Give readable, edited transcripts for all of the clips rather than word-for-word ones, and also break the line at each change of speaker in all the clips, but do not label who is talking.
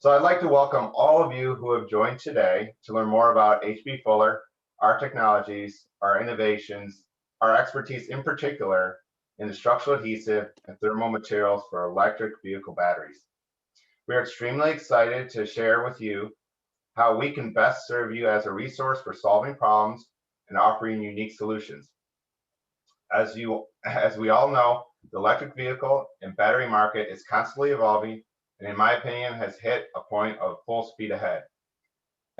So I'd like to welcome all of you who have joined today to learn more about H.B. Fuller, our technologies, our innovations, our expertise in particular in the structural adhesive and thermal materials for electric vehicle batteries. We are extremely excited to share with you how we can best serve you as a resource for solving problems and offering unique solutions. As we all know, the electric vehicle and battery market is constantly evolving and in my opinion has hit a point of full speed ahead.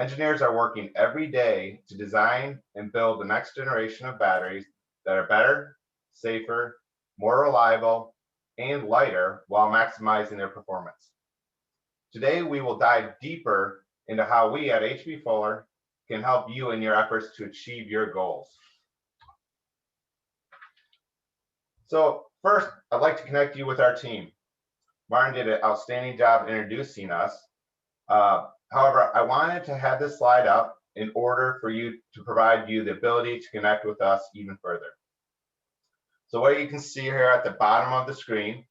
Engineers are working every day to design and build the next generation of batteries that are better, safer, more reliable, and lighter while maximizing their performance. Today, we will dive deeper into how we at H.B. Fuller can help you in your efforts to achieve your goals. So first, I'd like to connect you with our team. Marlen did an outstanding job introducing us. However, I wanted to have this slide up in order for you to provide you the ability to connect with us even further. So what you can see here at the bottom of the screen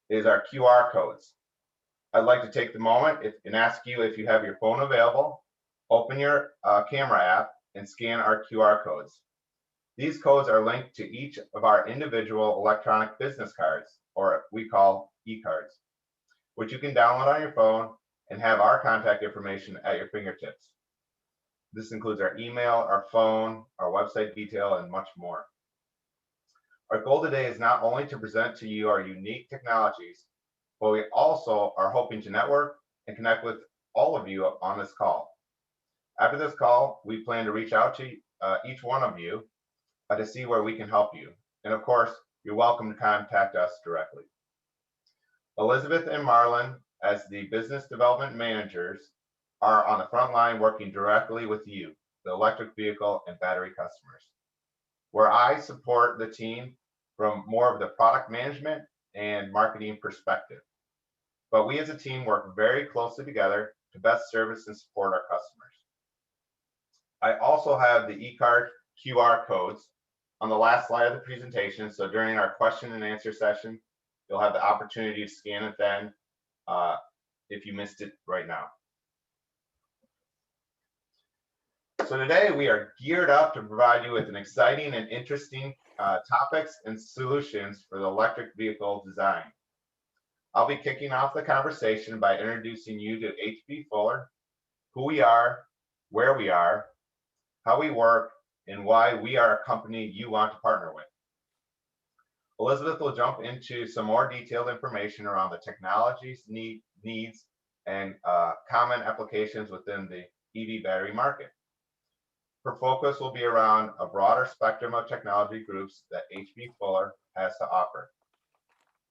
is our QR codes. I'd like to take the moment and ask you if you have your phone available, open your camera app and scan our QR codes. These codes are linked to each of our individual electronic business cards, or we call e-cards, which you can download on your phone and have our contact information at your fingertips. This includes our email, our phone, our website detail, and much more. Our goal today is not only to present to you our unique technologies, but we also are hoping to network and connect with all of you on this call. After this call, we plan to reach out to each one of you to see where we can help you. And of course, you're welcome to contact us directly. Elizabeth and Marlen, as the business development managers, are on the front line working directly with you, the electric vehicle and battery customers, where I support the team from more of the product management and marketing perspective. But we as a team work very closely together to best service and support our customers. I also have the e-card QR codes on the last slide of the presentation. So during our question and answer session, you'll have the opportunity to scan it then if you missed it right now. So today we are geared up to provide you with an exciting and interesting topics and solutions for the electric vehicle design. I'll be kicking off the conversation by introducing you to H.B. Fuller, who we are, where we are, how we work, and why we are a company you want to partner with. Elizabeth will jump into some more detailed information around the technologies, needs, and common applications within the EV battery market. Her focus will be around a broader spectrum of technology groups that H.B. Fuller has to offer.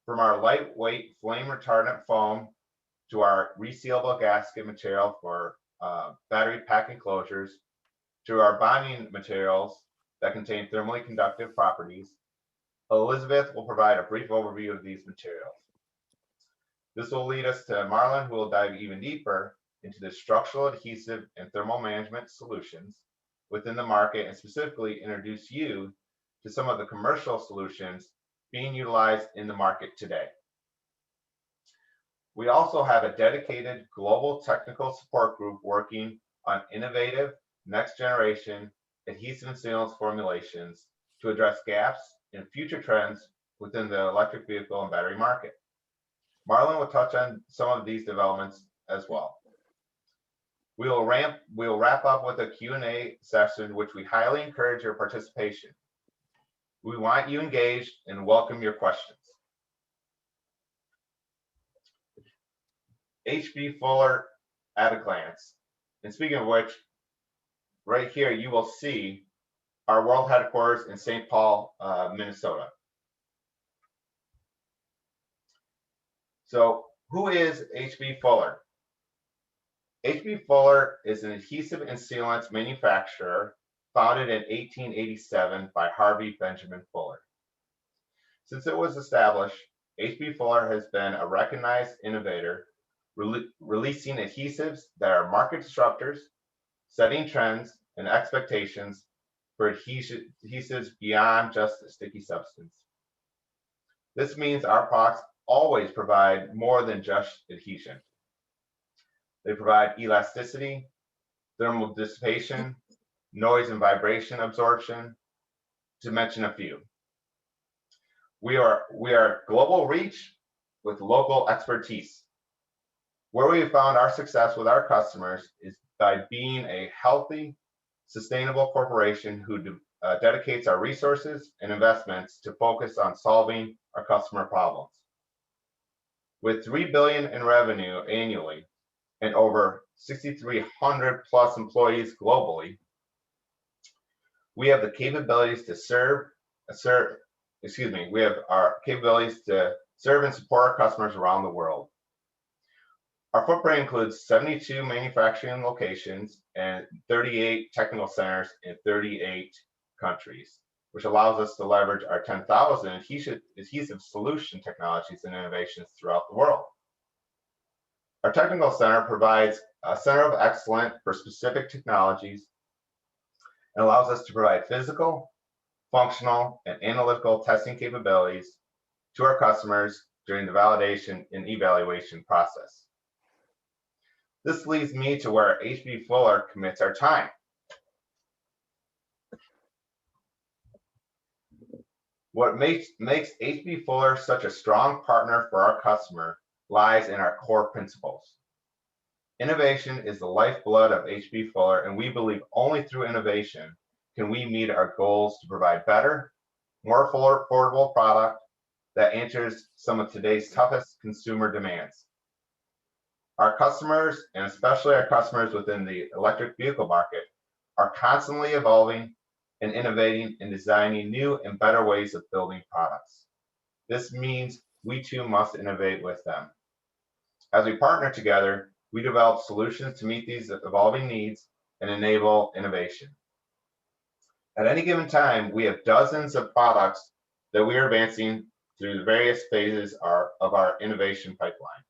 From our lightweight flame retardant foam to our resealable gasket material for battery pack enclosures, to our bonding materials that contain thermally conductive properties, Elizabeth will provide a brief overview of these materials. This will lead us to Marlen, who will dive even deeper into the structural adhesive and thermal management solutions within the market and specifically introduce you to some of the commercial solutions being utilized in the market today. We also have a dedicated global technical support group working on innovative next generation adhesive and sealants formulations to address gaps and future trends within the electric vehicle and battery market. Marlen will touch on some of these developments as well. We'll wrap up with a Q&A session, which we highly encourage your participation. We want you engaged and welcome your questions. H.B. Fuller at a glance. And speaking of which, right here you will see our world headquarters in St. Paul, Minnesota. So who is H.B. Fuller? H.B. Fuller is an adhesive and sealants manufacturer founded in 1887 by Harvey Benjamin Fuller. Since it was established, H.B. Fuller has been a recognized innovator, releasing adhesives that are market disruptors, setting trends and expectations for adhesives beyond just a sticky substance. This means our products always provide more than just adhesion. They provide elasticity, thermal dissipation, noise and vibration absorption, to mention a few. We are global reach with local expertise. Where we have found our success with our customers is by being a healthy, sustainable corporation who dedicates our resources and investments to focus on solving our customer problems. With $3 billion in revenue annually and over 6,300 plus employees globally, we have the capabilities to serve and support our customers around the world. Our footprint includes 72 manufacturing locations and 38 technical centers in 38 countries, which allows us to leverage our 10,000 adhesive solution technologies and innovations throughout the world. Our technical center provides a center of excellence for specific technologies and allows us to provide physical, functional, and analytical testing capabilities to our customers during the validation and evaluation process. This leads me to where H.B. Fuller commits our time. What makes H.B. Fuller such a strong partner for our customer lies in our core principles. Innovation is the lifeblood of H.B. Fuller, and we believe only through innovation can we meet our goals to provide better, more affordable product that answers some of today's toughest consumer demands. Our customers, and especially our customers within the electric vehicle market, are constantly evolving and innovating and designing new and better ways of building products. This means we too must innovate with them. As we partner together, we develop solutions to meet these evolving needs and enable innovation. At any given time, we have dozens of products that we are advancing through the various phases of our innovation pipeline.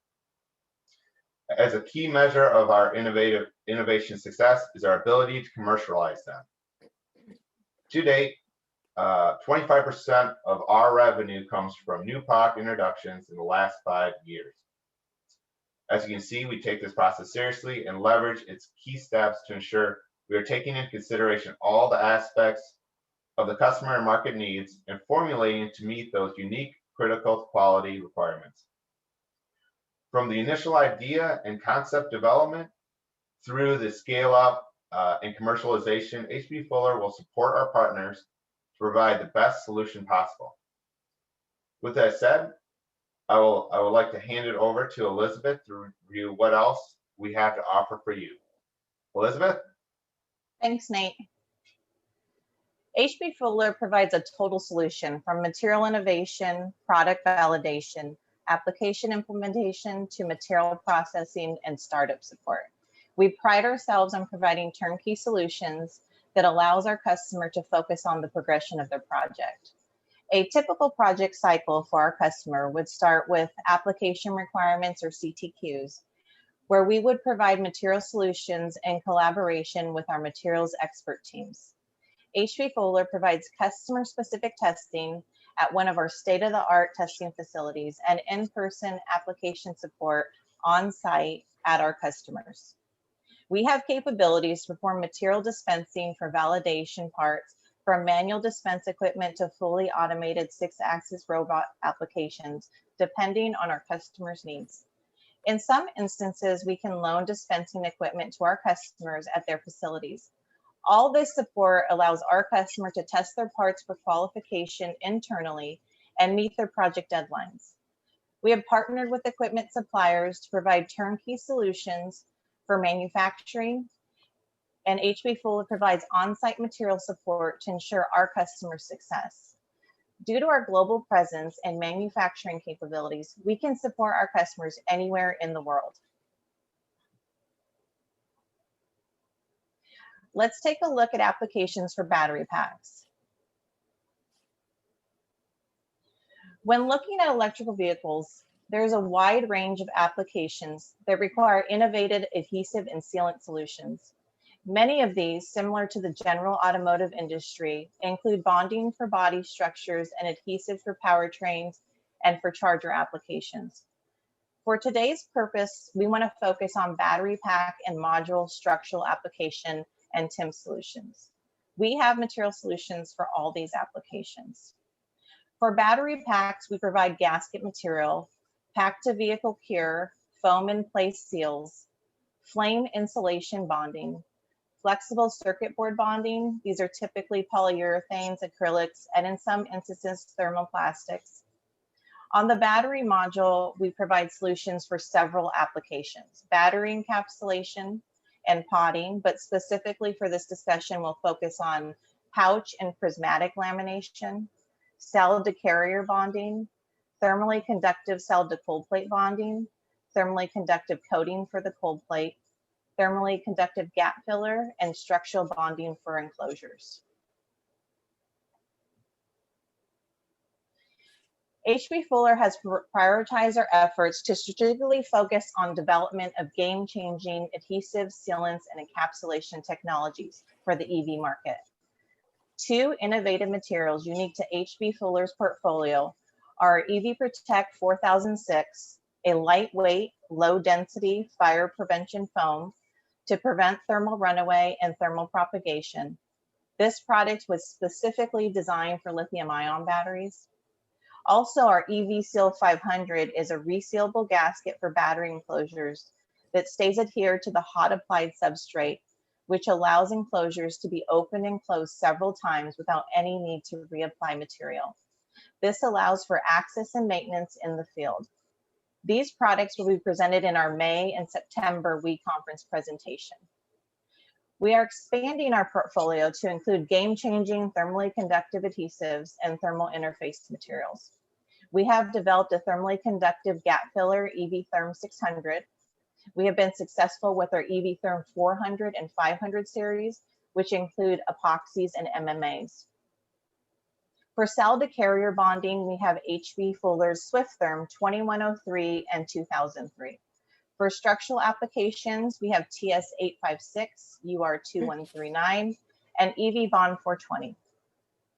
As a key measure of our innovation success is our ability to commercialize them. To date, 25% of our revenue comes from new product introductions in the last 5 years. As you can see, we take this process seriously and leverage its key steps to ensure we are taking into consideration all the aspects of the customer and market needs and formulating to meet those unique critical quality requirements. From the initial idea and concept development through the scale up and commercialization, H.B. Fuller will support our partners to provide the best solution possible. With that said, I would like to hand it over to Elizabeth to review what else we have to offer for you. Elizabeth?
Thanks, Nate. H.B. Fuller provides a total solution from material innovation, product validation, application implementation to material processing and startup support. We pride ourselves on providing turnkey solutions that allows our customer to focus on the progression of their project. A typical project cycle for our customer would start with application requirements or CTQs, where we would provide material solutions in collaboration with our materials expert teams. H.B. Fuller provides customer-specific testing at one of our state-of-the-art testing facilities and in-person application support on-site at our customers. We have capabilities to perform material dispensing for validation parts from manual dispense equipment to fully automated 6-axis robot applications, depending on our customers' needs. In some instances, we can loan dispensing equipment to our customers at their facilities. All this support allows our customer to test their parts for qualification internally and meet their project deadlines. We have partnered with equipment suppliers to provide turnkey solutions for manufacturing, and H.B. Fuller provides on-site material support to ensure our customer success. Due to our global presence and manufacturing capabilities, we can support our customers anywhere in the world. Let's take a look at applications for battery packs. When looking at electrical vehicles, there's a wide range of applications that require innovative adhesive and sealant solutions. Many of these, similar to the general automotive industry, include bonding for body structures and adhesive for powertrains and for charger applications. For today's purpose, we want to focus on battery pack and module structural application and TIM solutions. We have material solutions for all these applications. For battery packs, we provide gasket material, pack to vehicle cure, foam in place seals, flame insulation bonding, flexible circuit board bonding. These are typically polyurethanes, acrylics, and in some instances, thermoplastics. On the battery module, we provide solutions for several applications: battery encapsulation and potting, but specifically for this discussion, we'll focus on pouch and prismatic lamination, cell to carrier bonding, thermally conductive cell to cold plate bonding, thermally conductive coating for the cold plate, thermally conductive gap filler, and structural bonding for enclosures. H.B. Fuller has prioritized our efforts to strategically focus on development of game-changing adhesive, sealants, and encapsulation technologies for the EV market. Two innovative materials unique to H.B. Fuller's portfolio are EV Protect 4006, a lightweight, low-density fire prevention foam to prevent thermal runaway and thermal propagation. This product was specifically designed for lithium-ion batteries. Also, our EV Seal 500 is a resealable gasket for battery enclosures that stays adhered to the hot applied substrate, which allows enclosures to be opened and closed several times without any need to reapply material. This allows for access and maintenance in the field. These products will be presented in our May and September WE conference presentation. We are expanding our portfolio to include game-changing thermally conductive adhesives and thermal interface materials. We have developed a thermally conductive gap filler, EV Therm 600. We have been successful with our EV Therm 400 and 500 series, which include epoxies and MMAs. For cell to carrier bonding, we have H.B. Fuller's Swift Therm 2103 and 2003. For structural applications, we have TS856, UR2139, and EV Bond 420.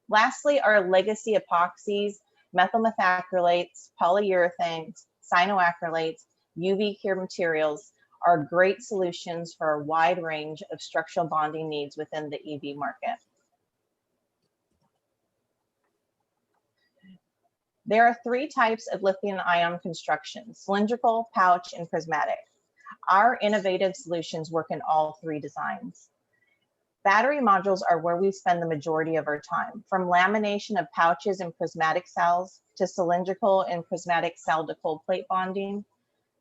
Lastly, our legacy epoxies, methyl methacrylates, polyurethanes, cyanoacrylates, UV cured materials are great solutions for a wide range of structural bonding needs within the EV market. There are three types of lithium-ion construction: cylindrical, pouch, and prismatic. Our innovative solutions work in all three designs. Battery modules are where we spend the majority of our time, from lamination of pouches and prismatic cells to cylindrical and prismatic cell to cold plate bonding,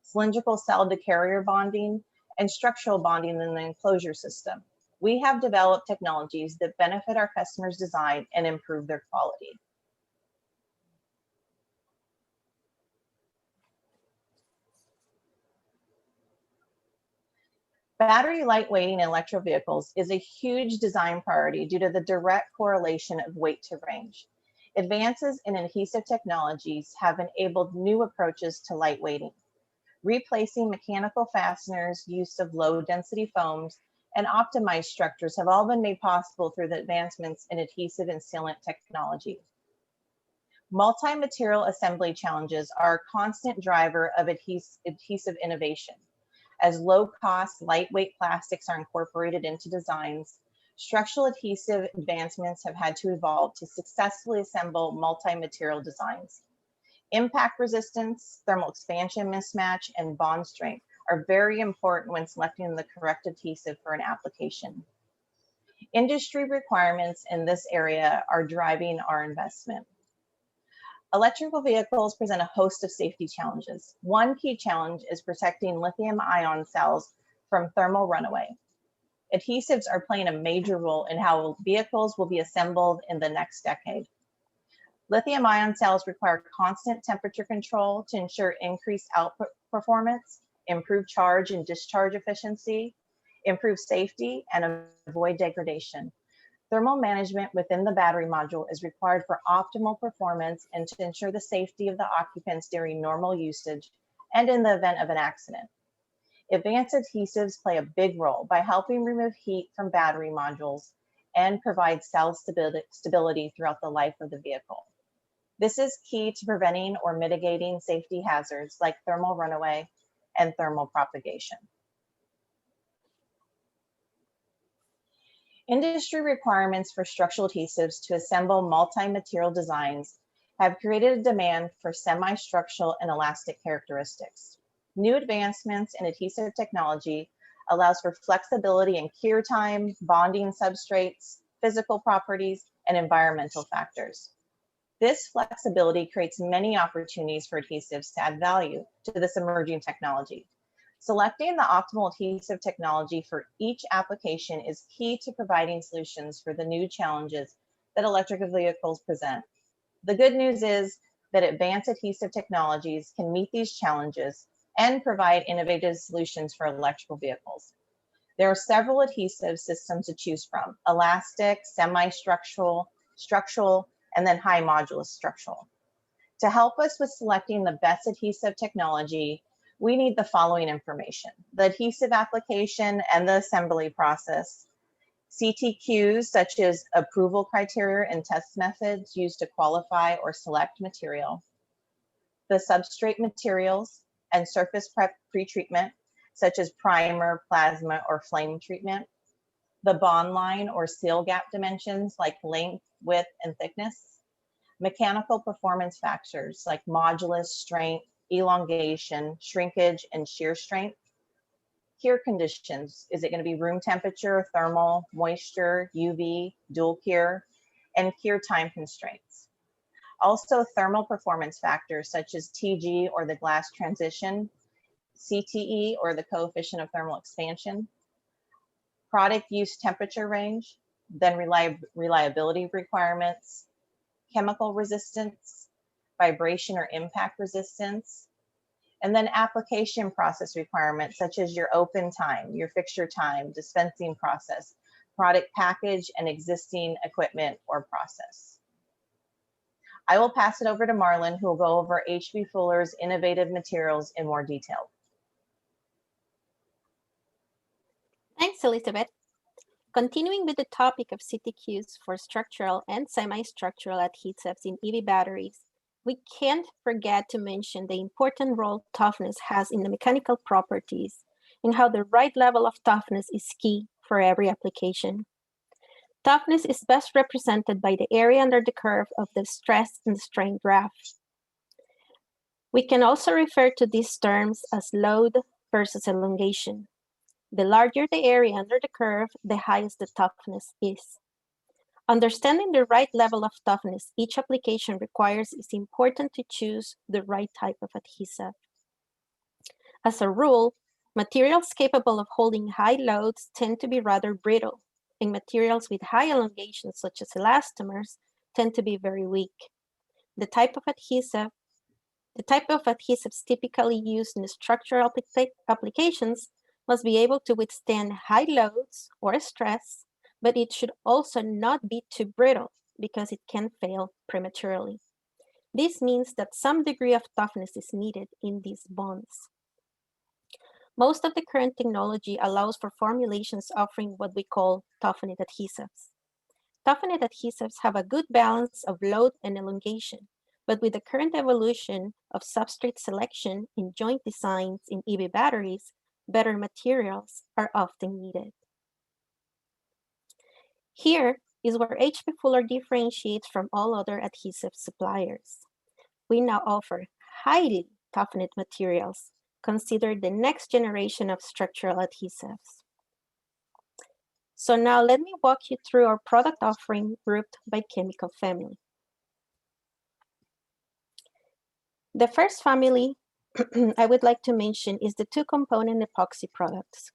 cylindrical cell to carrier bonding, and structural bonding in the enclosure system. We have developed technologies that benefit our customers' design and improve their quality. Battery lightweighting in electric vehicles is a huge design priority due to the direct correlation of weight to range. Advances in adhesive technologies have enabled new approaches to lightweighting. Replacing mechanical fasteners, use of low-density foams, and optimized structures have all been made possible through the advancements in adhesive and sealant technology. Multi-material assembly challenges are a constant driver of adhesive innovation. As low-cost, lightweight plastics are incorporated into designs, structural adhesive advancements have had to evolve to successfully assemble multi-material designs. Impact resistance, thermal expansion mismatch, and bond strength are very important when selecting the correct adhesive for an application. Industry requirements in this area are driving our investment. Electrical vehicles present a host of safety challenges. One key challenge is protecting lithium-ion cells from thermal runaway. Adhesives are playing a major role in how vehicles will be assembled in the next decade. Lithium-ion cells require constant temperature control to ensure increased output performance, improve charge and discharge efficiency, improve safety, and avoid degradation. Thermal management within the battery module is required for optimal performance and to ensure the safety of the occupants during normal usage and in the event of an accident. Advanced adhesives play a big role by helping remove heat from battery modules and provide cell stability throughout the life of the vehicle. This is key to preventing or mitigating safety hazards like thermal runaway and thermal propagation. Industry requirements for structural adhesives to assemble multi-material designs have created a demand for semi-structural and elastic characteristics. New advancements in adhesive technology allows for flexibility in cure time, bonding substrates, physical properties, and environmental factors. This flexibility creates many opportunities for adhesives to add value to this emerging technology. Selecting the optimal adhesive technology for each application is key to providing solutions for the new challenges that electric vehicles present. The good news is that advanced adhesive technologies can meet these challenges and provide innovative solutions for electrical vehicles. There are several adhesive systems to choose from: elastic, semi-structural, structural, and then high modulus structural. To help us with selecting the best adhesive technology, we need the following information: the adhesive application and the assembly process, CTQs such as approval criteria and test methods used to qualify or select material, the substrate materials and surface prep pretreatment such as primer, plasma, or flame treatment, the bond line or seal gap dimensions like length, width, and thickness, mechanical performance factors like modulus, strength, elongation, shrinkage, and shear strength, cure conditions. Is it going to be room temperature, thermal, moisture, UV, dual cure, and cure time constraints. Also, thermal performance factors such as TG or the glass transition, CTE or the coefficient of thermal expansion, product use temperature range, then reliability requirements, chemical resistance, vibration or impact resistance, and then application process requirements such as your open time, your fixture time, dispensing process, product package, and existing equipment or process. I will pass it over to Marlen, who will go over H.B. Fuller's innovative materials in more detail.
Thanks, Elizabeth. Continuing with the topic of CTQs for structural and semi-structural adhesives in EV batteries, we can't forget to mention the important role toughness has in the mechanical properties and how the right level of toughness is key for every application. Toughness is best represented by the area under the curve of the stress and strain graph. We can also refer to these terms as load versus elongation. The larger the area under the curve, the highest the toughness is. Understanding the right level of toughness each application requires is important to choose the right type of adhesive. As a rule, materials capable of holding high loads tend to be rather brittle, and materials with high elongation, such as elastomers, tend to be very weak. The type of adhesives typically used in structural applications must be able to withstand high loads or stress, but it should also not be too brittle because it can fail prematurely. This means that some degree of toughness is needed in these bonds. Most of the current technology allows for formulations offering what we call toughened adhesives. Toughened adhesives have a good balance of load and elongation, but with the current evolution of substrate selection in joint designs in EV batteries, better materials are often needed. Here is where H.B. Fuller differentiates from all other adhesive suppliers. We now offer highly toughened materials, considered the next generation of structural adhesives. So now let me walk you through our product offering grouped by chemical family. The first family I would like to mention is the two-component epoxy products.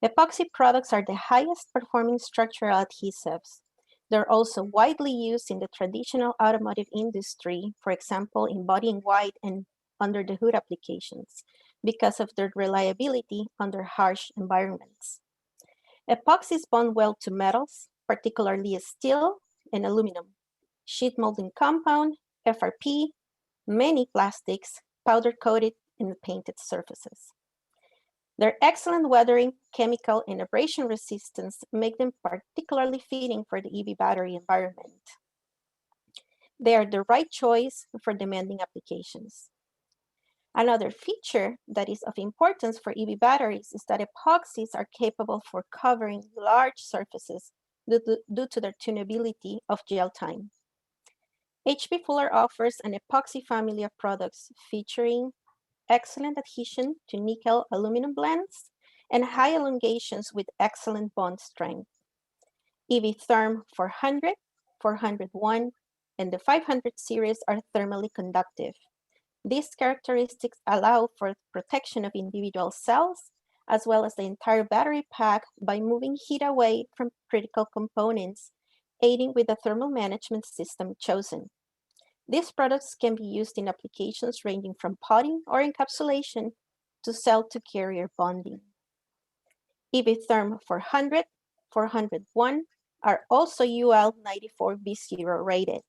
Epoxy products are the highest performing structural adhesives. They're also widely used in the traditional automotive industry, for example, in body in white and under the hood applications, because of their reliability under harsh environments. Epoxies bond well to metals, particularly steel and aluminum, sheet molding compound, FRP, many plastics, powder-coated and painted surfaces. Their excellent weathering, chemical, and abrasion resistance make them particularly fitting for the EV battery environment. They are the right choice for demanding applications. Another feature that is of importance for EV batteries is that epoxies are capable for covering large surfaces due to their tunability of gel time. H.B. Fuller offers an epoxy family of products featuring excellent adhesion to nickel aluminum blends and high elongations with excellent bond strength. EV Therm 400, 401, and the 500 series are thermally conductive. These characteristics allow for protection of individual cells, as well as the entire battery pack by moving heat away from critical components, aiding with the thermal management system chosen. These products can be used in applications ranging from potting or encapsulation to cell-to-carrier bonding. EV Therm 400, 401 are also UL 94B0 rated.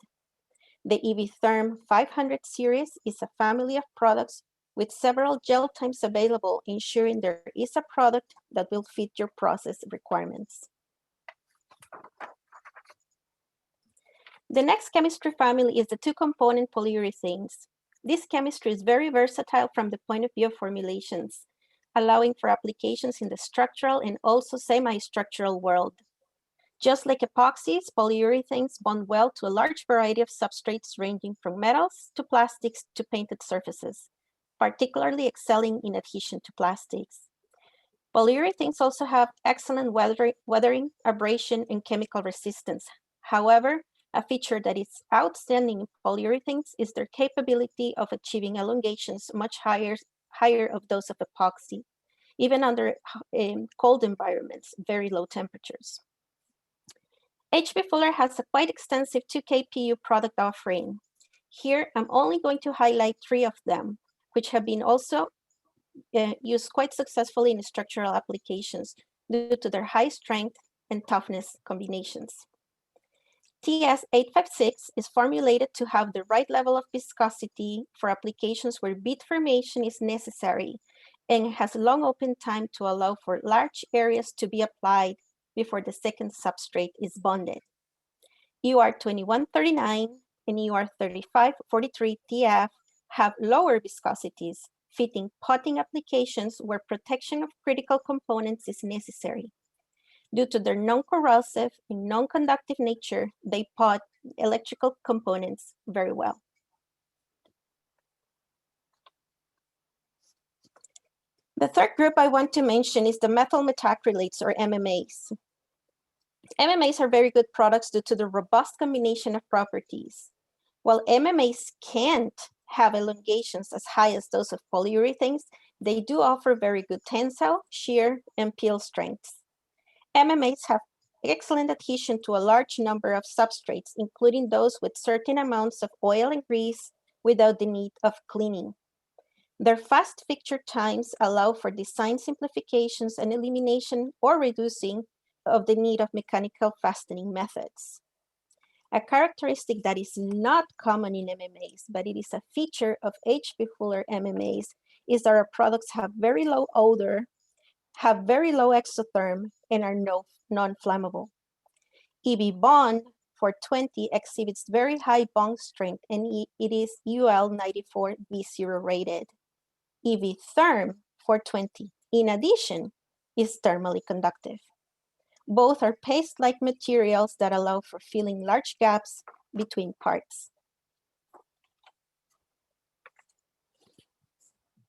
The EV Therm 500 series is a family of products with several gel times available, ensuring there is a product that will fit your process requirements. The next chemistry family is the two-component polyurethanes. This chemistry is very versatile from the point of view of formulations, allowing for applications in the structural and also semi-structural world. Just like epoxies, polyurethanes bond well to a large variety of substrates ranging from metals to plastics to painted surfaces, particularly excelling in adhesion to plastics. Polyurethanes also have excellent weathering, abrasion, and chemical resistance. However, a feature that is outstanding in polyurethanes is their capability of achieving elongations much higher of those of epoxy, even under cold environments, very low temperatures. H.B. Fuller has a quite extensive 2K-PU product offering. Here, I'm only going to highlight 3 of them, which have been also used quite successfully in structural applications due to their high strength and toughness combinations. TS856 is formulated to have the right level of viscosity for applications where bead formation is necessary and has long open time to allow for large areas to be applied before the second substrate is bonded. UR2139 and UR3543 TF have lower viscosities, fitting potting applications where protection of critical components is necessary. Due to their non-corrosive and non-conductive nature, they pot electrical components very well. The third group I want to mention is the methyl methacrylates, or MMAs. MMAs are very good products due to the robust combination of properties. While MMAs can't have elongations as high as those of polyurethanes, they do offer very good tensile, shear, and peel strengths. MMAs have excellent adhesion to a large number of substrates, including those with certain amounts of oil and grease without the need of cleaning. Their fast fixture times allow for design simplifications and elimination or reducing of the need of mechanical fastening methods. A characteristic that is not common in MMAs, but it is a feature of H.B. Fuller MMAs, is that our products have very low odor, have very low exotherm, and are non-flammable. EB Bond 420 exhibits very high bond strength, and it is UL 94B0 rated. EV Therm 420, in addition, is thermally conductive. Both are paste-like materials that allow for filling large gaps between parts.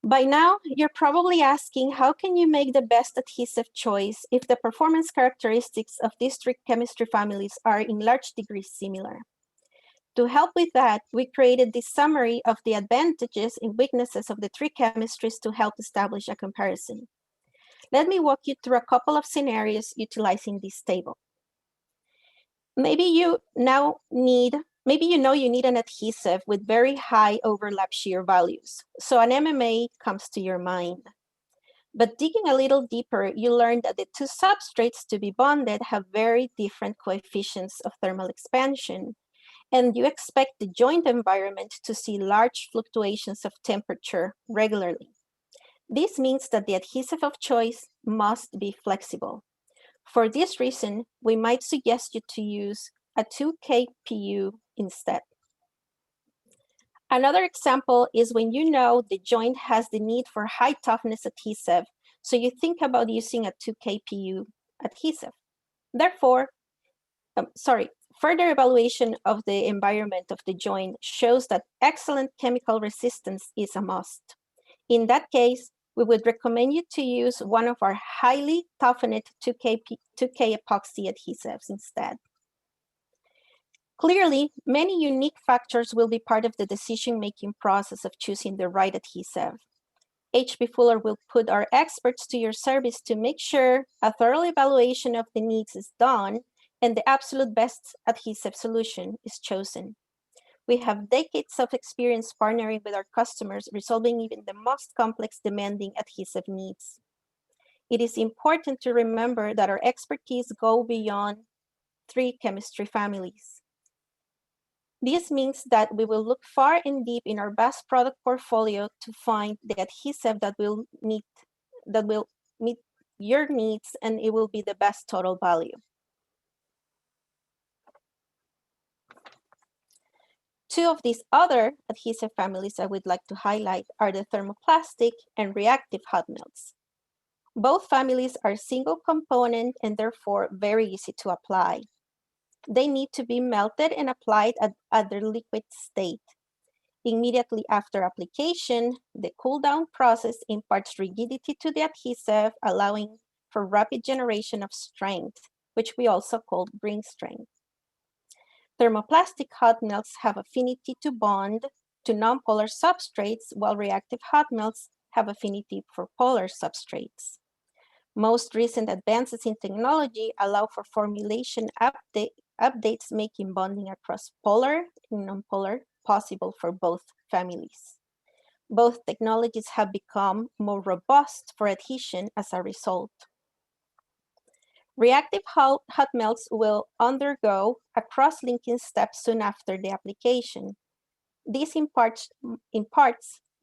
By now, you're probably asking, how can you make the best adhesive choice if the performance characteristics of these 3 chemistry families are in large degrees similar? To help with that, we created this summary of the advantages and weaknesses of the 3 chemistries to help establish a comparison. Let me walk you through a couple of scenarios utilizing this table. Maybe you know you need an adhesive with very high overlap shear values, so an MMA comes to your mind. But digging a little deeper, you learn that the 2 substrates to be bonded have very different coefficients of thermal expansion, and you expect the joint environment to see large fluctuations of temperature regularly. This means that the adhesive of choice must be flexible. For this reason, we might suggest you to use a 2K PU instead. Another example is when you know the joint has the need for high toughness adhesive, so you think about using a 2KPU adhesive. Therefore, further evaluation of the environment of the joint shows that excellent chemical resistance is a must. In that case, we would recommend you to use one of our highly toughened 2K epoxy adhesives instead. Clearly, many unique factors will be part of the decision-making process of choosing the right adhesive. H.B. Fuller will put our experts to your service to make sure a thorough evaluation of the needs is done and the absolute best adhesive solution is chosen. We have decades of experience partnering with our customers, resolving even the most complex, demanding adhesive needs. It is important to remember that our expertise goes beyond 3 chemistry families. This means that we will look far and deep in our vast product portfolio to find the adhesive that will meet your needs, and it will be the best total value. Two of these other adhesive families I would like to highlight are the thermoplastic and reactive hot melts. Both families are single component and therefore very easy to apply. They need to be melted and applied at their liquid state. Immediately after application, the cool down process imparts rigidity to the adhesive, allowing for rapid generation of strength, which we also call ring strength. Thermoplastic hot melts have affinity to bond to nonpolar substrates, while reactive hot melts have affinity for polar substrates. Most recent advances in technology allow for formulation updates, making bonding across polar and nonpolar possible for both families. Both technologies have become more robust for adhesion as a result. Reactive hot melts will undergo a cross-linking step soon after the application. This imparts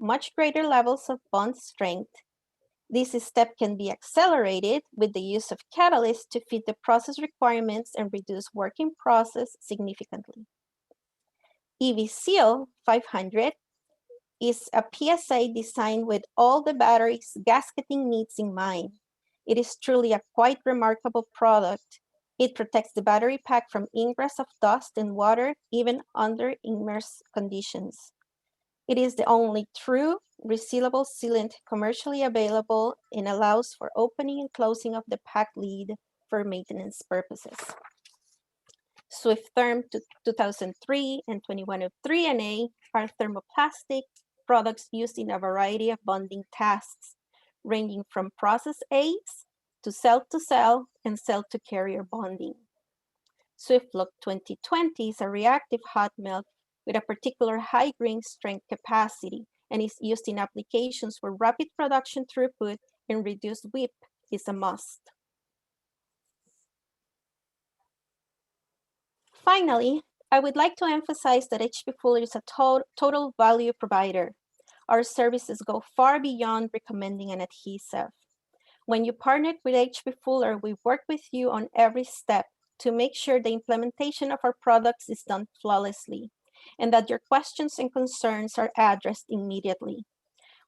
much greater levels of bond strength. This step can be accelerated with the use of catalysts to fit the process requirements and reduce work in process significantly. EV Seal 500 is a PSA designed with all the battery's gasketing needs in mind. It is truly a quite remarkable product. It protects the battery pack from ingress of dust and water, even under immersed conditions. It is the only true resealable sealant commercially available and allows for opening and closing of the pack lid for maintenance purposes. SwiftTherm 2003 and 2103NA are thermoplastic products used in a variety of bonding tasks, ranging from process aids to cell and cell-to-carrier bonding. SwiftLock 2020 is a reactive hot melt with a particular high grain strength capacity and is used in applications where rapid production throughput and reduced WIP is a must. Finally, I would like to emphasize that H.B. Fuller is a total value provider. Our services go far beyond recommending an adhesive. When you partner with H.B. Fuller, we work with you on every step to make sure the implementation of our products is done flawlessly and that your questions and concerns are addressed immediately.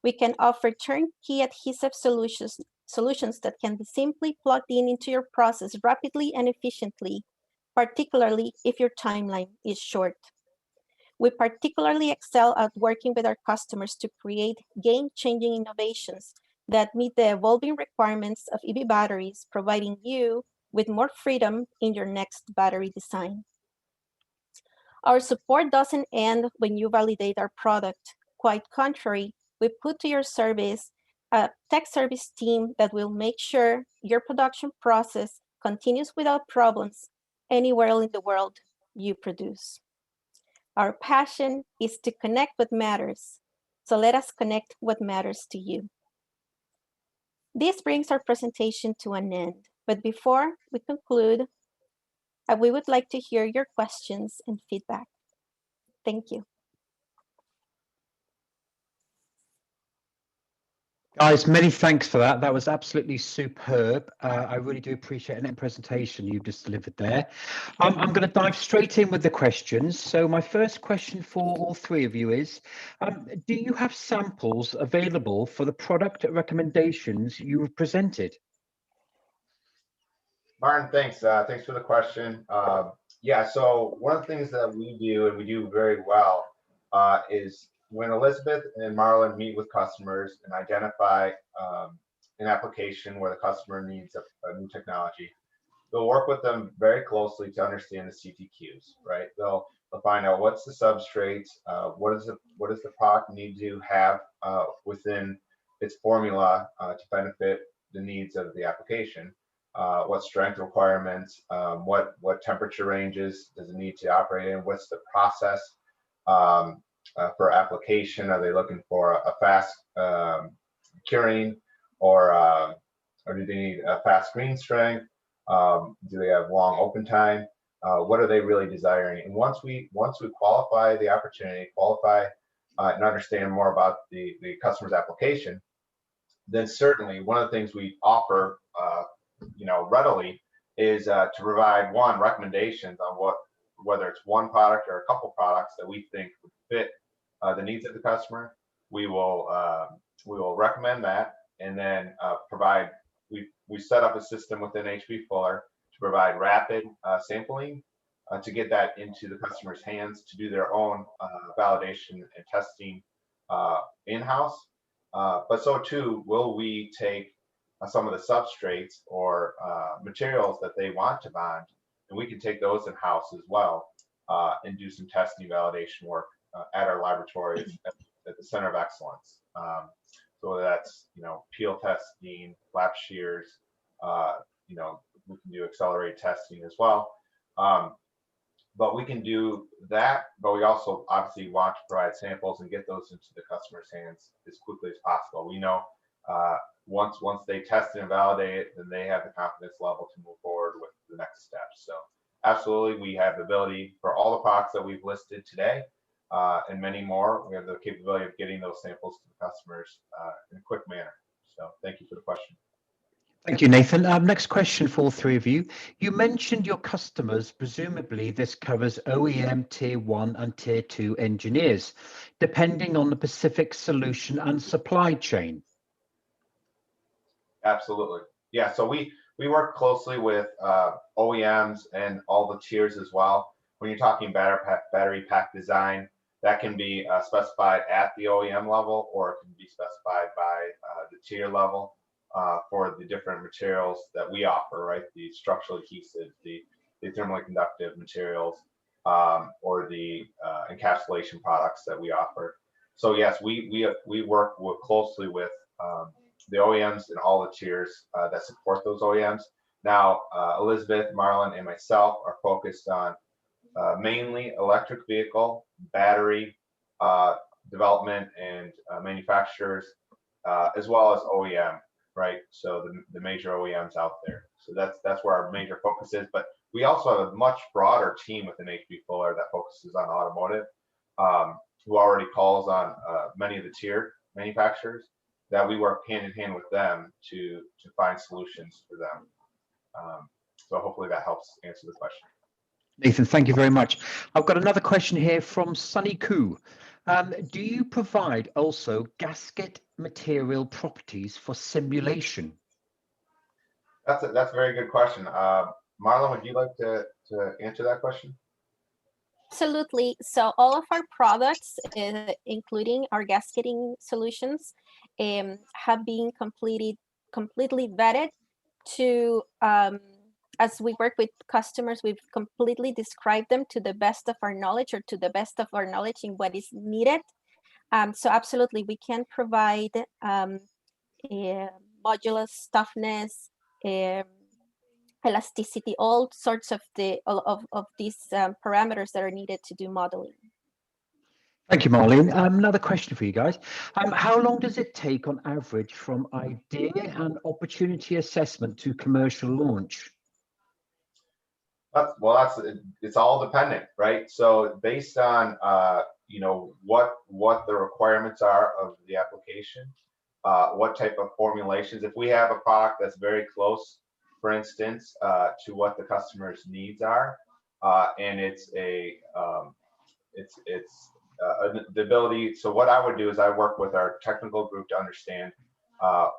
We can offer turnkey adhesive solutions that can be simply plugged into your process rapidly and efficiently, particularly if your timeline is short. We particularly excel at working with our customers to create game-changing innovations that meet the evolving requirements of EV batteries, providing you with more freedom in your next battery design. Our support doesn't end when you validate our product. Quite contrary, we put to your service a tech service team that will make sure your production process continues without problems anywhere in the world you produce. Our passion is to connect what matters, so let us connect what matters to you. This brings our presentation to an end, but before we conclude, we would like to hear your questions and feedback. Thank you.
Guys, many thanks for that. That was absolutely superb. I really do appreciate that presentation you've just delivered there. I'm going to dive straight in with the questions. So my first question for all three of you is, do you have samples available for the product recommendations you have presented?
Martin, thanks. Thanks for the question. Yeah, so one of the things that we do, and we do very well, is when Elizabeth and Marlen meet with customers and identify an application where the customer needs a new technology, they'll work with them very closely to understand the CTQs, right? They'll find out what's the substrate, what does the product need to have within its formula to benefit the needs of the application. What strength requirements, what temperature ranges does it need to operate in? What's the process for application? Are they looking for a fast curing, or do they need a fast screen strength? Do they have long open time? What are they really desiring? And once we qualify the opportunity, and understand more about the customer's application, then certainly one of the things we offer readily is to provide recommendations on whether it's one product or a couple products that we think would fit the needs of the customer. We will recommend that, and then provide. We set up a system within H.B. Fuller to provide rapid sampling to get that into the customer's hands to do their own validation and testing in-house. But so too will we take some of the substrates or materials that they want to bond, and we can take those in-house as well and do some testing validation work at our laboratories at the Center of Excellence. So whether that's peel testing, flap shears, we can do accelerated testing as well. But we can do that, but we also obviously want to provide samples and get those into the customer's hands as quickly as possible. We know once they test it and validate it, then they have the confidence level to move forward with the next steps. So absolutely, we have the ability for all the products that we've listed today and many more. We have the capability of getting those samples to the customers in a quick manner. So thank you for the question.
Thank you, Nathan. Next question for all three of you. You mentioned your customers, presumably this covers OEM Tier 1 and Tier 2 engineers, depending on the specific solution and supply chain.
Absolutely. Yeah, so we work closely with OEMs and all the tiers as well. When you're talking battery pack design, that can be specified at the OEM level, or it can be specified by the tier level. For the different materials that we offer, right? The structural adhesive, the thermally conductive materials, or the encapsulation products that we offer. So yes, we work closely with the OEMs and all the tiers that support those OEMs. Now, Elizabeth, Marlen, and myself are focused on mainly electric vehicle, battery development and manufacturers, as well as OEM. Right, so the major OEMs out there. So that's where our major focus is. But we also have a much broader team within H.B. Fuller that focuses on automotive, who already calls on many of the tier manufacturers, that we work hand in hand with them to find solutions for them. So hopefully that helps answer the question.
Nathan, thank you very much. I've got another question here from Sunny Koo. Do you provide also gasket material properties for simulation?
That's a very good question. Marlen, would you like to answer that question?
Absolutely. So all of our products, including our gasketing solutions, have been completely vetted to, as we work with customers, we've completely described them to the best of our knowledge, or to the best of our knowledge in what is needed. So absolutely, we can provide modulus, toughness, elasticity, all sorts of these parameters that are needed to do modeling.
Thank you, Marlene. Another question for you guys. How long does it take on average from idea and opportunity assessment to commercial launch?
It's all dependent, right? So based on what the requirements are of the application, what type of formulations. If we have a product that's very close, for instance, to what the customer's needs are, and it's the ability. So what I would do is I work with our technical group to understand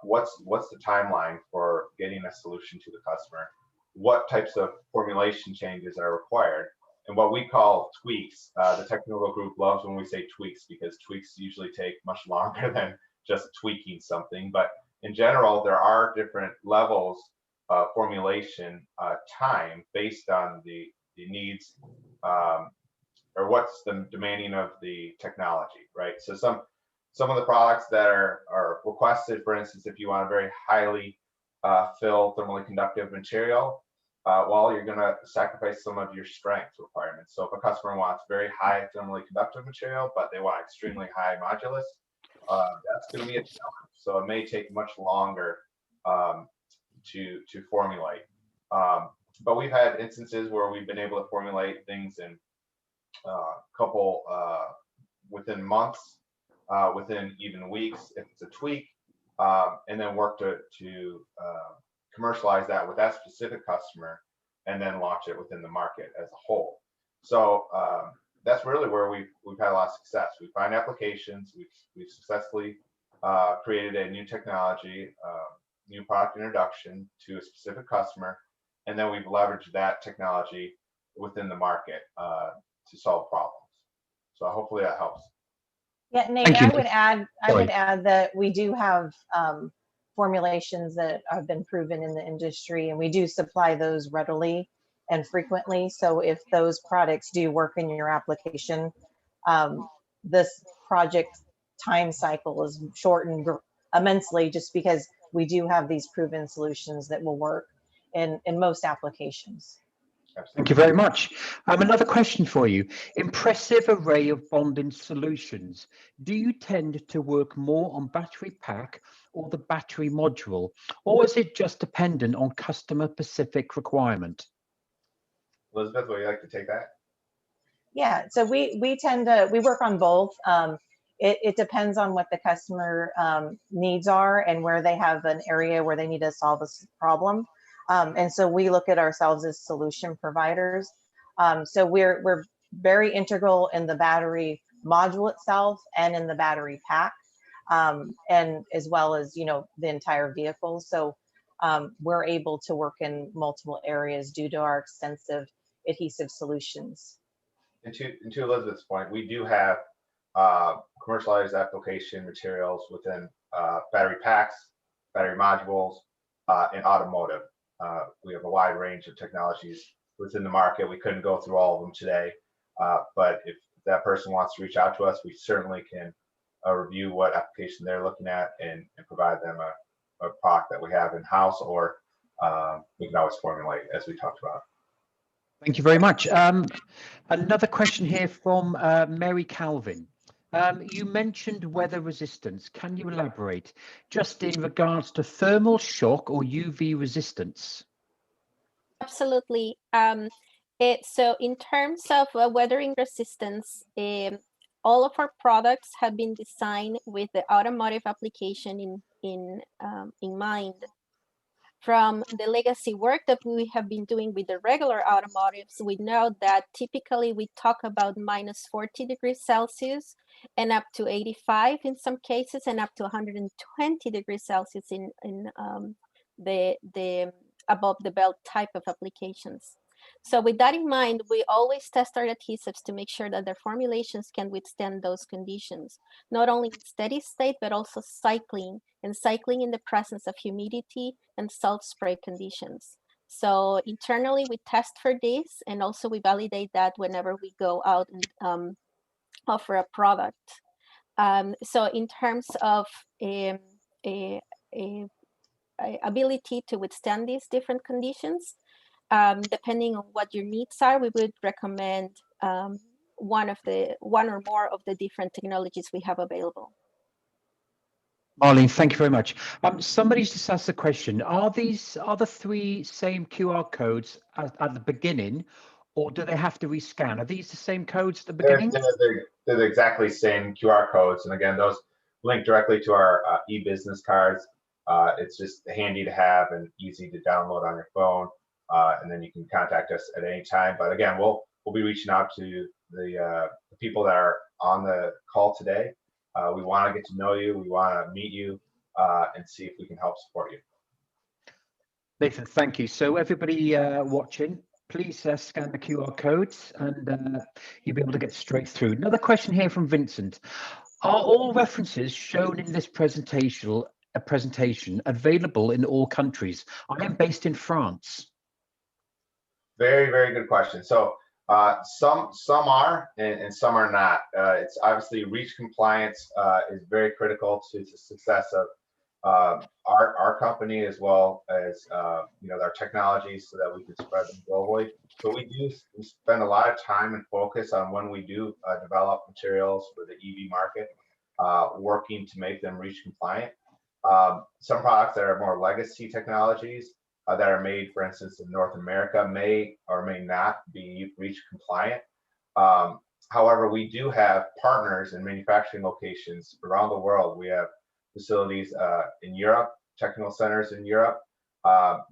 what's the timeline for getting a solution to the customer, what types of formulation changes are required, and what we call tweaks. The technical group loves when we say tweaks, because tweaks usually take much longer than just tweaking something. But in general, there are different levels of formulation time based on the needs, or what's the demanding of the technology, right? So some of the products that are requested, for instance, if you want a very highly filled thermally conductive material, well, you're going to sacrifice some of your strength requirements. So if a customer wants very high thermally conductive material, but they want extremely high modulus, that's going to be a challenge. So it may take much longer to formulate. But we've had instances where we've been able to formulate things in couple within months, within even weeks if it's a tweak, and then work to commercialize that with that specific customer, and then launch it within the market as a whole. So that's really where we've had a lot of success. We find applications, we've successfully created a new technology, new product introduction to a specific customer, and then we've leveraged that technology within the market to solve problems. So hopefully that helps.
Yeah, Nate,
Thank you.
I would add that we do have formulations that have been proven in the industry, and we do supply those readily and frequently. So if those products do work in your application, this project time cycle is shortened immensely, just because we do have these proven solutions that will work in most applications.
Thank you very much. Another question for you. Impressive array of bonding solutions. Do you tend to work more on battery pack or the battery module, or is it just dependent on customer specific requirement?
Elizabeth, would you like to take that?
Yeah, so we work on both. It depends on what the customer needs are and where they have an area where they need to solve a problem. And so we look at ourselves as solution providers. So we're very integral in the battery module itself and in the battery pack, and as well as, the entire vehicle. So we're able to work in multiple areas due to our extensive adhesive solutions.
And to Elizabeth's point, we do have commercialized application materials within battery packs, battery modules, and automotive. We have a wide range of technologies within the market. We couldn't go through all of them today, but if that person wants to reach out to us, we certainly can review what application they're looking at and provide them a product that we have in-house, or we can always formulate, as we talked about.
Thank you very much. Another question here from Mary Calvin. You mentioned weather resistance. Can you elaborate just in regards to thermal shock or UV resistance?
Absolutely. So in terms of weathering resistance, all of our products have been designed with the automotive application in mind. From the legacy work that we have been doing with the regular automotives, we know that typically we talk about minus 40 degrees Celsius and up to 85 in some cases, and up to 120 degrees Celsius in the above the belt type of applications. So with that in mind, we always test our adhesives to make sure that their formulations can withstand those conditions, not only in steady state, but also cycling in the presence of humidity and salt spray conditions. So internally, we test for this, and also we validate that whenever we go out and offer a product. So in terms of ability to withstand these different conditions, depending on what your needs are, we would recommend one or more of the different technologies we have available.
Marlen, thank you very much. Somebody's just asked a question. Are the three same QR codes at the beginning, or do they have to rescan? Are these the same codes at the beginning?
They're the exactly same QR codes. And again, those link directly to our e-business cards. It's just handy to have and easy to download on your phone, and then you can contact us at any time. But again, we'll be reaching out to the people that are on the call today. We want to get to know you. We want to meet you and see if we can help support you.
Nathan, thank you. So everybody watching, please scan the QR codes and you'll be able to get straight through. Another question here from Vincent. Are all references shown in this presentation available in all countries? I am based in France.
Very, very good question. So some are and some are not. It's obviously REACH compliance is very critical to the success of our company, as well as our technologies, so that we can spread them globally. So we spend a lot of time and focus on when we do develop materials for the EV market, working to make them REACH compliant. Some products that are more legacy technologies that are made, for instance, in North America, may or may not be REACH compliant. However, we do have partners in manufacturing locations around the world. We have facilities in Europe, technical centers in Europe,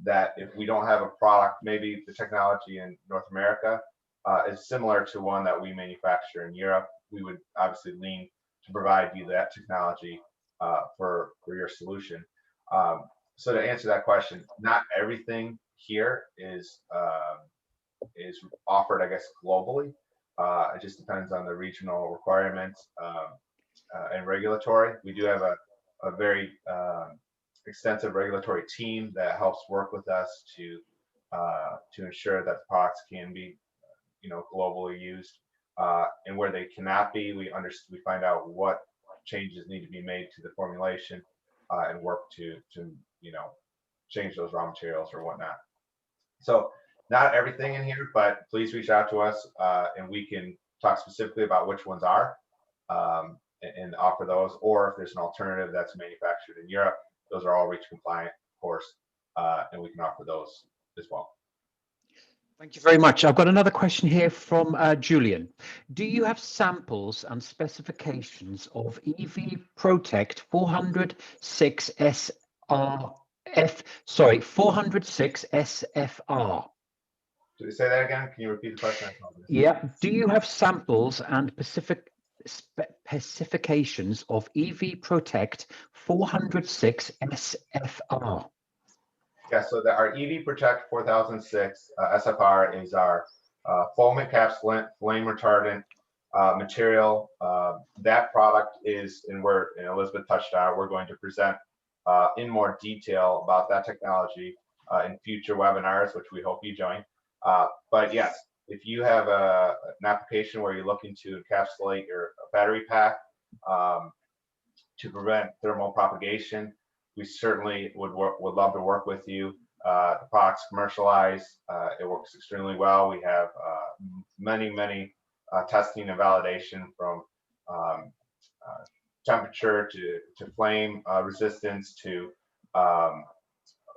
that if we don't have a product, maybe the technology in North America is similar to one that we manufacture in Europe, we would obviously lean to provide you that technology for your solution. So to answer that question, not everything here is offered, I guess, globally. It just depends on the regional requirements and regulatory. We do have a very extensive regulatory team that helps work with us to ensure that the products can be, globally used. And where they cannot be, we find out what changes need to be made to the formulation and work to change those raw materials or whatnot. So not everything in here, but please reach out to us and we can talk specifically about which ones are and offer those. Or if there's an alternative that's manufactured in Europe, those are all REACH compliant, of course, and we can offer those as well.
Thank you very much. I've got another question here from Julian. Do you have samples and specifications of EV Protect 406 SFR?
Did we say that again? Can you repeat the question?
Yeah. Do you have samples and specifications of EV Protect 406 SFR?
Yeah, so our EV Protect 4006 SFR is our foam encapsulant, flame retardant material. That product is, and Elizabeth touched on, we're going to present in more detail about that technology in future webinars, which we hope you join. But yes, if you have an application where you're looking to encapsulate your battery pack to prevent thermal propagation, we certainly would love to work with you. The product's commercialized. It works extremely well. We have many testing and validation, from temperature to flame resistance to a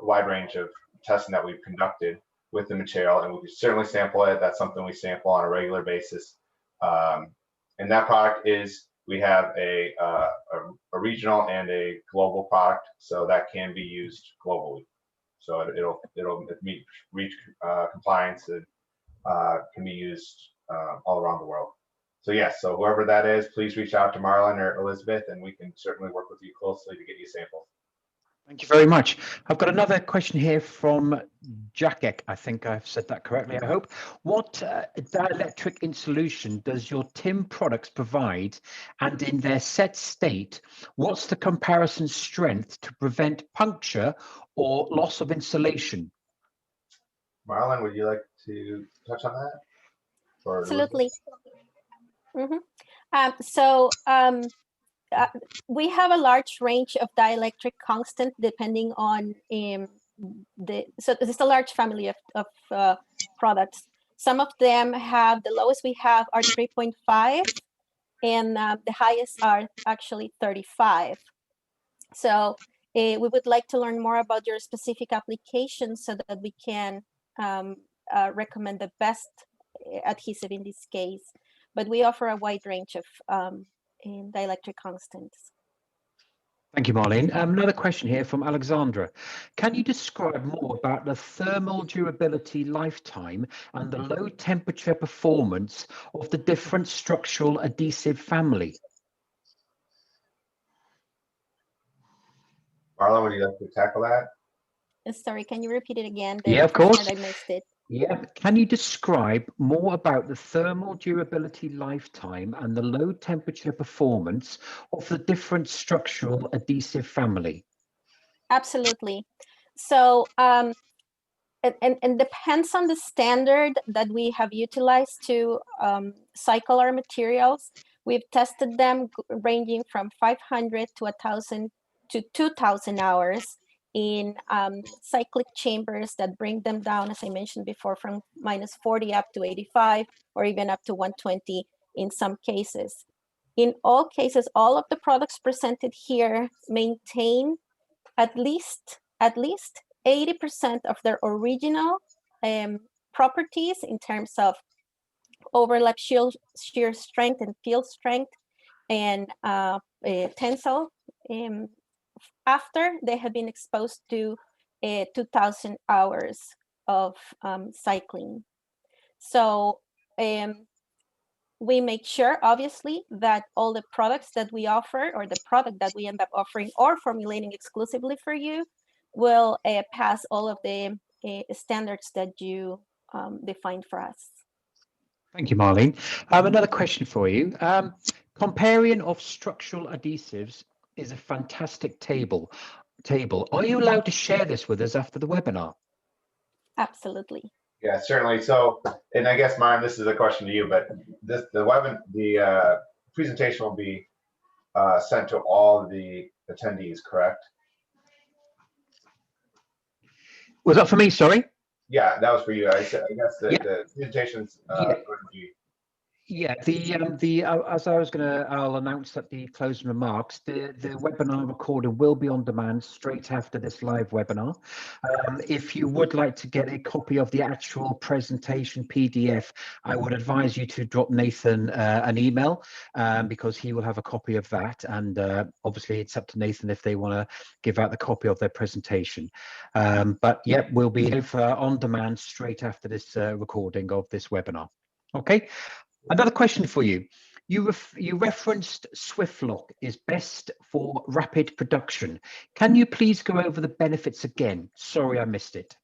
wide range of testing that we've conducted with the material, and we can certainly sample it. That's something we sample on a regular basis. And that product is, we have a regional and a global product, so that can be used globally. So it'll meet REACH compliance and can be used all around the world. So yes, so whoever that is, please reach out to Marlen or Elizabeth, and we can certainly work with you closely to get you samples.
Thank you very much. I've got another question here from Jacek. I think I've said that correctly, I hope. What dielectric insolution does your TIM products provide? And in their set state, what's the comparison strength to prevent puncture or loss of insulation?
Marlen, would you like to touch on that? Or
Absolutely. We have a large range of dielectric constant depending on so this is a large family of products. Some of them have, the lowest we have are 3.5 and the highest are actually 35. So we would like to learn more about your specific applications so that we can recommend the best adhesive in this case. But we offer a wide range of dielectric constants.
Thank you, Marlene. Another question here from Alexandra. Can you describe more about the thermal durability lifetime and the low temperature performance of the different structural adhesive family?
Marlen, would you like to tackle that?
Sorry, can you repeat it again?
Yeah, of
first
course.
part I missed it.
Yeah. Can you describe more about the thermal durability lifetime and the low temperature performance of the different structural adhesive family?
Absolutely. So, and depends on the standard that we have utilized to cycle our materials. We've tested them ranging from 500 to 1,000 to 2,000 hours in cyclic chambers that bring them down, as I mentioned before, from -40 up to 85 or even up to 120 in some cases. In all cases, all of the products presented here maintain at least 80% of their original properties in terms of overlap shear strength and field strength and tensile after they have been exposed to 2,000 hours of cycling. So we make sure, obviously, that all the products that we offer or the product that we end up offering or formulating exclusively for you will pass all of the standards that you defined for us.
Thank you, Marlene. Another question for you. Comparing of structural adhesives is a fantastic table. Are you allowed to share this with us after the webinar?
Absolutely.
Yeah, certainly. So, and I guess, Marlen, this is a question to you, but the presentation will be sent to all the attendees, correct?
Was that for me? Sorry.
Yeah, that was for you. I guess the presentation's
Yeah.
going to be.
Yeah, as I'll announce at the closing remarks, the webinar recording will be on demand straight after this live webinar. If you would like to get a copy of the actual presentation PDF, I would advise you to drop Nathan an email because he will have a copy of that. And obviously it's up to Nathan if they want to give out the copy of their presentation. But yeah, we'll be on demand straight after this recording of this webinar. Okay. Another question for you. You referenced SwiftLock is best for rapid production. Can you please go over the benefits again? Sorry, I missed it.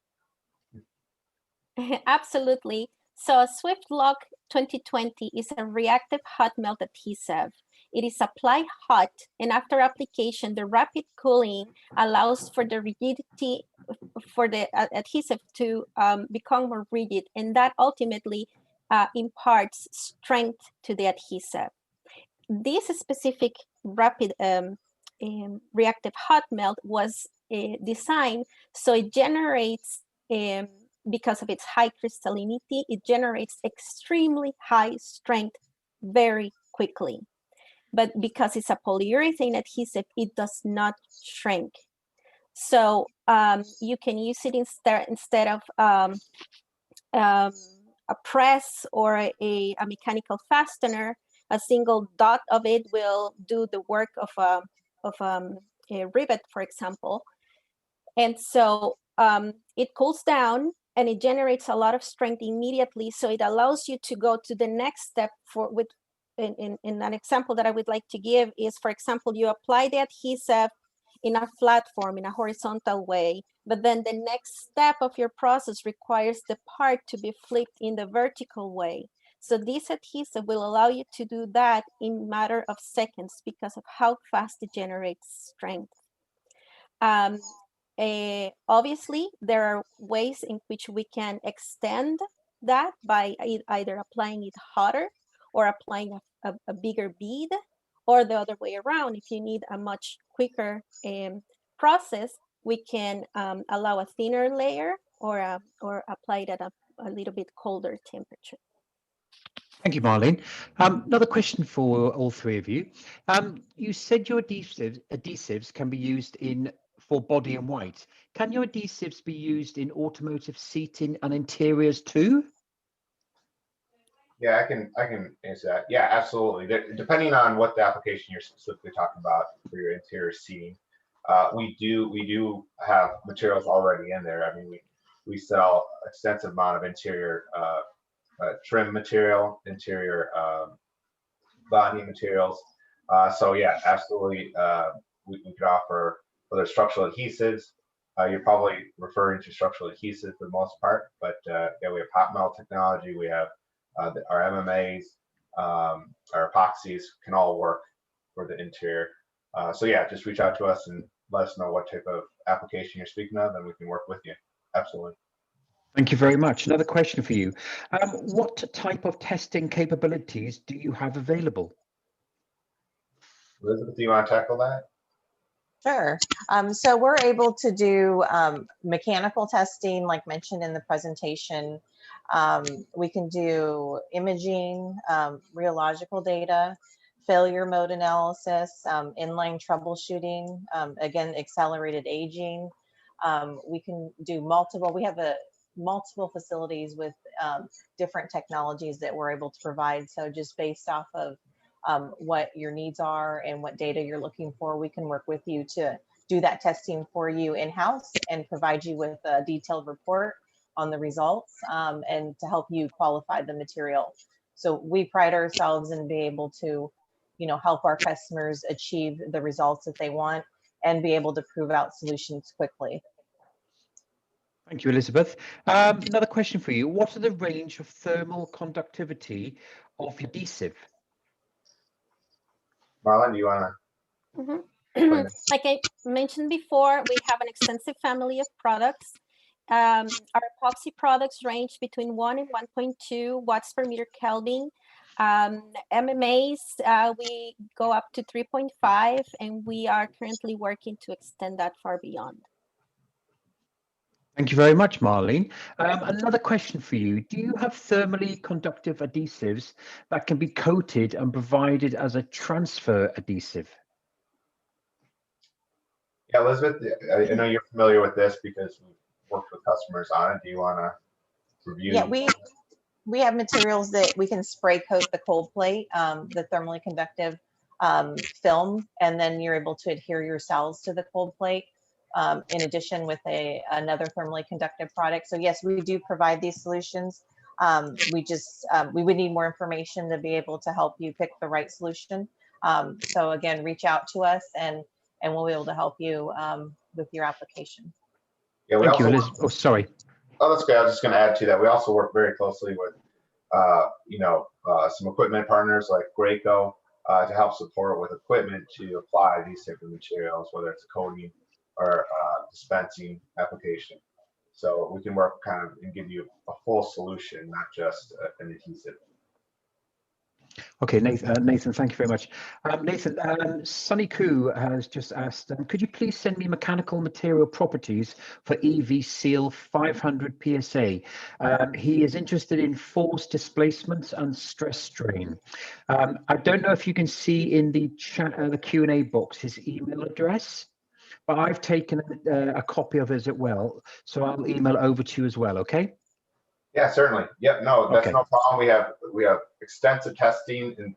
Absolutely. So SwiftLock 2020 is a reactive hot melt adhesive. It is applied hot, and after application, the rapid cooling allows for the rigidity, for the adhesive to become more rigid, and that ultimately imparts strength to the adhesive. This specific rapid reactive hot melt was designed so it generates, because of its high crystallinity, it generates extremely high strength very quickly. But because it's a polyurethane adhesive, it does not shrink. So you can use it instead of a press or a mechanical fastener. A single dot of it will do the work of a rivet, for example. And so it cools down and it generates a lot of strength immediately. So it allows you to go to the next step in an example that I would like to give is, for example, you apply the adhesive in a flat form, in a horizontal way, but then the next step of your process requires the part to be flipped in the vertical way. So this adhesive will allow you to do that in a matter of seconds because of how fast it generates strength. Obviously, there are ways in which we can extend that by either applying it hotter or applying a bigger bead, or the other way around. If you need a much quicker process, we can allow a thinner layer or apply it at a little bit colder temperature.
Thank you, Marlene. Another question for all three of you. You said your adhesives can be used for body and white. Can your adhesives be used in automotive seating and interiors too?
Yeah, I can answer that. Yeah, absolutely. Depending on what the application you're specifically talking about for your interior seating, we do have materials already in there. I mean, we sell extensive amount of interior trim material, interior body materials. So yeah, absolutely. We could offer whether structural adhesives. You're probably referring to structural adhesives for the most part, but yeah, we have hot melt technology. We have our MMAs, our epoxies can all work for the interior. So yeah, just reach out to us and let us know what type of application you're speaking of, and we can work with you. Absolutely.
Thank you very much. Another question for you. What type of testing capabilities do you have available?
Elizabeth, do you want to tackle that?
Sure. So we're able to do mechanical testing, like mentioned in the presentation. We can do imaging, rheological data, failure mode analysis, inline troubleshooting, again, accelerated aging. We can do multiple, we have multiple facilities with different technologies that we're able to provide. So just based off of what your needs are and what data you're looking for, we can work with you to do that testing for you in-house and provide you with a detailed report on the results and to help you qualify the material. So we pride ourselves in being able to, help our customers achieve the results that they want and be able to prove out solutions quickly.
Thank you, Elizabeth. Another question for you. What are the range of thermal conductivity of adhesive?
Marlen, do you want to?
Like I mentioned before, we have an extensive family of products. Our epoxy products range between 1 and 1.2 watts per meter Kelvin. MMAs, we go up to 3.5, and we are currently working to extend that far beyond.
Thank you very much, Marlene. Another question for you. Do you have thermally conductive adhesives that can be coated and provided as a transfer adhesive?
Yeah, Elizabeth, I know you're familiar with this because we've worked with customers on it. Do you want to review?
Yeah, we have materials that we can spray coat the cold plate, the thermally conductive film, and then you're able to adhere your cells to the cold plate. In addition with another thermally conductive product. So yes, we do provide these solutions. We would need more information to be able to help you pick the right solution. So again, reach out to us and we'll be able to help you with your application.
Yeah,
Thank you, Elizabeth. Oh, sorry.
Oh, that's okay. I was just going to add to that. We also work very closely with, some equipment partners like Graco to help support with equipment to apply these type of materials, whether it's a coating or dispensing application. So we can work kind of and give you a full solution, not just an adhesive.
Okay, Nathan, thank you very much. Nathan, Sunny Koo has just asked, could you please send me mechanical material properties for EV Seal 500 PSA? He is interested in force displacements and stress strain. I don't know if you can see in the chat, the Q&A box, his email address, but I've taken a copy of it as well, so I'll email over to you as well, okay?
Yeah, certainly. Yep, no, that's
Okay.
no problem. We have extensive testing and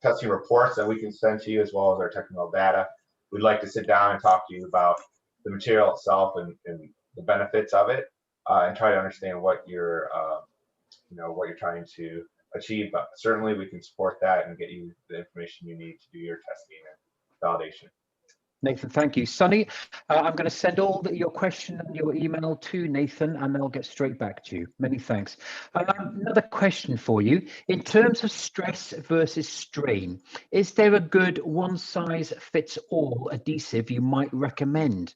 testing reports that we can send to you, as well as our technical data. We'd like to sit down and talk to you about the material itself and the benefits of it, and try to understand what you're trying to achieve. But certainly, we can support that and get you the information you need to do your testing and validation.
Nathan, thank you. Sunny, I'm going to send all your question and your email to Nathan, and they'll get straight back to you. Many thanks. Another question for you. In terms of stress versus strain, is there a good one-size-fits-all adhesive you might recommend?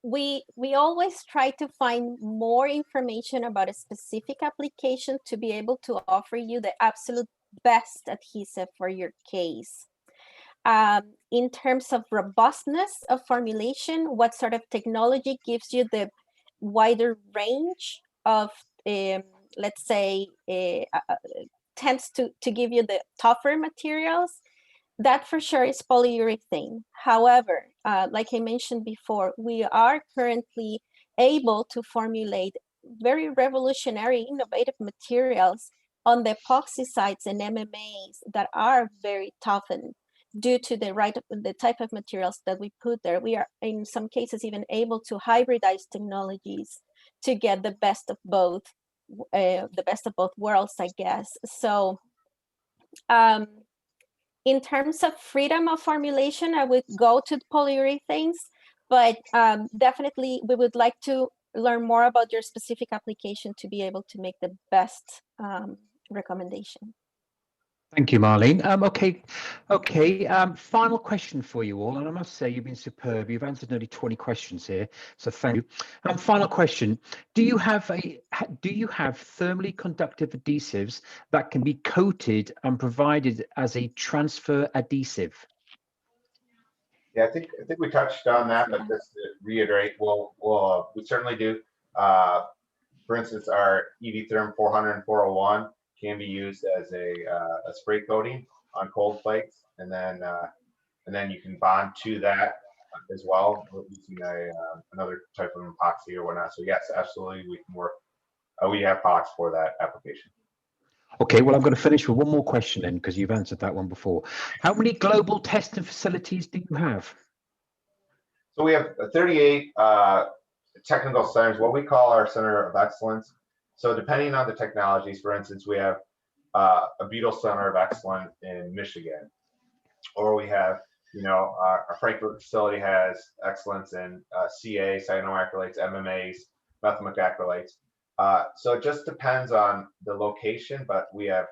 We always try to find more information about a specific application to be able to offer you the absolute best adhesive for your case. In terms of robustness of formulation, what sort of technology gives you the wider range of, let's say, tends to give you the tougher materials? That for sure is polyurethane. However, like I mentioned before, we are currently able to formulate very revolutionary, innovative materials on the epoxy sites and MMAs that are very toughened due to the type of materials that we put there. We are in some cases even able to hybridize technologies to get the best of both worlds, I guess. So in terms of freedom of formulation, I would go to polyurethanes, but definitely we would like to learn more about your specific application to be able to make the best recommendation.
Thank you, Marlene. Okay. Final question for you all, and I must say you've been superb. You've answered nearly 20 questions here, so thank you. Final question: Do you have thermally conductive adhesives that can be coated and provided as a transfer adhesive?
Yeah, I think we touched on that, but just to reiterate, we certainly do. For instance, our EV-Therm 400 and 401 can be used as a spray coating on cold plates, and then you can bond to that as well using another type of epoxy or whatnot. So yes, absolutely, we can work. We have products for that application.
Okay, well, I'm going to finish with one more question then, because you've answered that one before. How many global testing facilities do you have?
So we have 38 technical centers, what we call our center of excellence. So depending on the technologies, for instance, we have a butyl center of excellence in Michigan, or we have, our Frankfurt facility has excellence in CA, cyanoacrylates, MMAs, methylmethacrylates. So it just depends on the location, but we have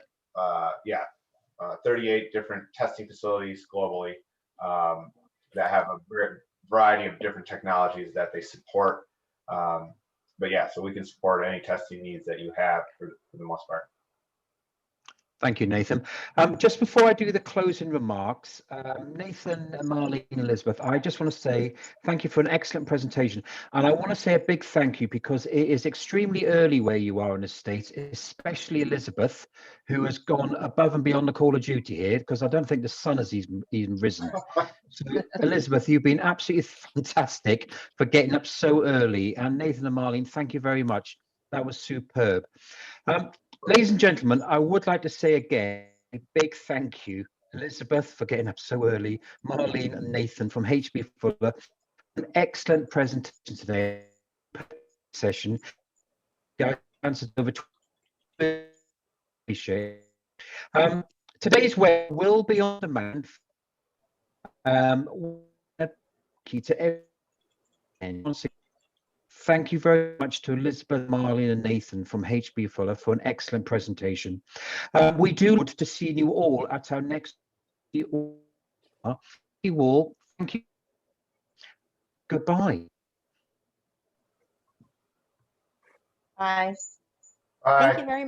38 different testing facilities globally that have a variety of different technologies that they support. But yeah, so we can support any testing needs that you have for the most part.
Thank you, Nathan. Just before I do the closing remarks, Nathan, Marlene, and Elizabeth, I just want to say thank you for an excellent presentation. And I want to say a big thank you because it is extremely early where you are in the States, especially Elizabeth, who has gone above and beyond the call of duty here, because I don't think the sun has even risen. So, Elizabeth, you've been absolutely fantastic for getting up so early. And Nathan and Marlene, thank you very much. That was superb. Ladies and gentlemen, I would like to say again a big thank you, Elizabeth, for getting up so early, Marlene and Nathan from HB Fuller, an excellent presentation today. Session. I answered over 20. Today's web will be on demand. To everyone. Thank you very much to Elizabeth, Marlene, and Nathan from HB Fuller for an excellent presentation. We do look to see you all at our next. You all, thank you. Goodbye.
Bye.
Thank you very much.